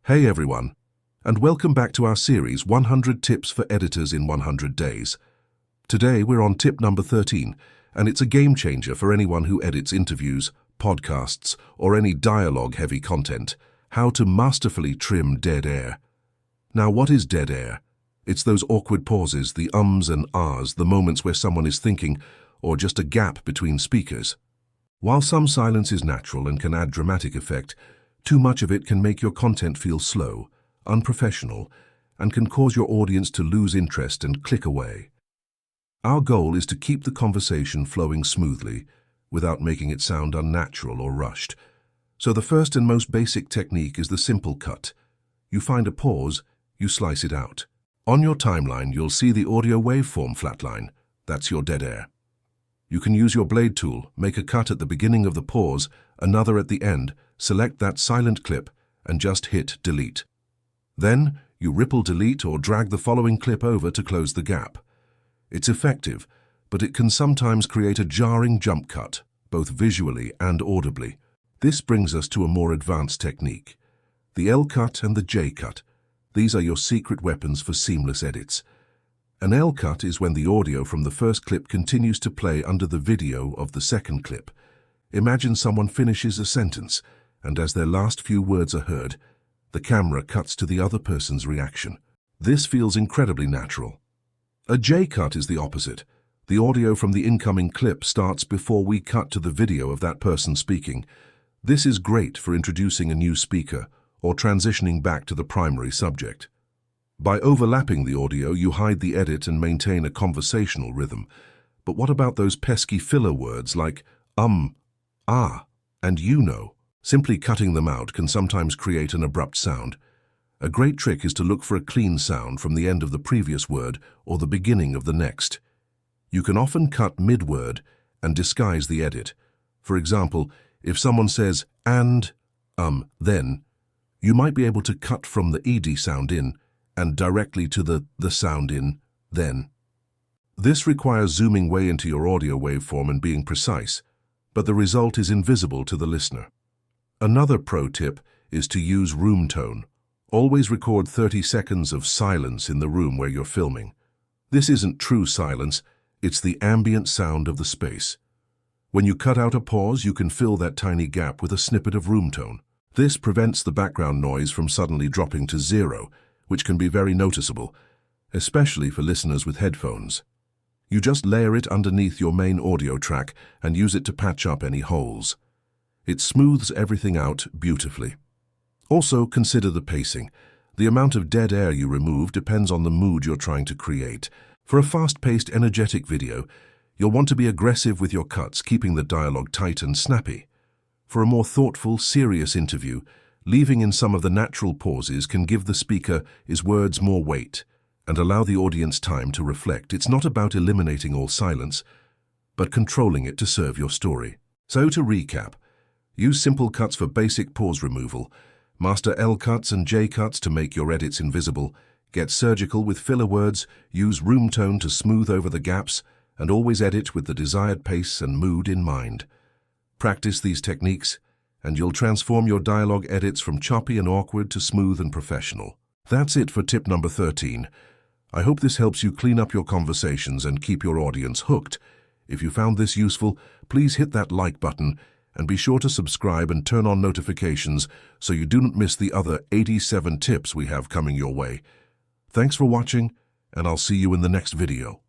Hey everyone, and welcome back to our series 100 Tips for Editors in 100 Days. Today we're on tip number 13, and it's a game changer for anyone who edits interviews, podcasts, or any dialogue-heavy content: how to masterfully trim dead air. Now, what is dead air? It's those awkward pauses, the ums and ahs, the moments where someone is thinking, or just a gap between speakers. While some silence is natural and can add dramatic effect, too much of it can make your content feel slow, unprofessional, and can cause your audience to lose interest and click away. Our goal is to keep the conversation flowing smoothly, without making it sound unnatural or rushed. So the first and most basic technique is the simple cut. You find a pause, you slice it out. On your timeline, you'll see the audio waveform flatline. That's your dead air. You can use your blade tool, make a cut at the beginning of the pause, another at the end, select that silent clip, and just hit delete. Then, you ripple delete or drag the following clip over to close the gap. It's effective, but it can sometimes create a jarring jump cut, both visually and audibly. This brings us to a more advanced technique: the L cut and the J cut. These are your secret weapons for seamless edits. An L cut is when the audio from the first clip continues to play under the video of the second clip. Imagine someone finishes a sentence, and as their last few words are heard, the camera cuts to the other person's reaction. This feels incredibly natural. A J cut is the opposite. The audio from the incoming clip starts before we cut to the video of that person speaking. This is great for introducing a new speaker or transitioning back to the primary subject. By overlapping the audio, you hide the edit and maintain a conversational rhythm. But what about those pesky filler words like ah, and you know? Simply cutting them out can sometimes create an abrupt sound. A great trick is to look for a clean sound from the end of the previous word or the beginning of the next. You can often cut mid-word and disguise the edit. For example, if someone says and, then, you might be able to cut from the ed sound in and directly to the sound in, then. This requires zooming way into your audio waveform and being precise, but the result is invisible to the listener. Another pro tip is to use room tone. Always record 30 seconds of silence in the room where you're filming. This isn't true silence, it's the ambient sound of the space. When you cut out a pause, you can fill that tiny gap with a snippet of room tone. This prevents the background noise from suddenly dropping to zero, which can be very noticeable, especially for listeners with headphones. You just layer it underneath your main audio track and use it to patch up any holes. It smooths everything out beautifully. Also, consider the pacing. The amount of dead air you remove depends on the mood you're trying to create. For a fast-paced, energetic video, you'll want to be aggressive with your cuts, keeping the dialogue tight and snappy. For a more thoughtful, serious interview, leaving in some of the natural pauses can give the speaker his words more weight and allow the audience time to reflect. It's not about eliminating all silence, but controlling it to serve your story. So to recap, use simple cuts for basic pause removal, master L cuts and J cuts to make your edits invisible, get surgical with filler words, use room tone to smooth over the gaps, and always edit with the desired pace and mood in mind. Practice these techniques, and you'll transform your dialogue edits from choppy and awkward to smooth and professional. That's it for tip number 13. I hope this helps you clean up your conversations and keep your audience hooked. If you found this useful, please hit that like button and be sure to subscribe and turn on notifications so you do not miss the other 87 tips we have coming your way. Thanks for watching, and I'll see you in the next video.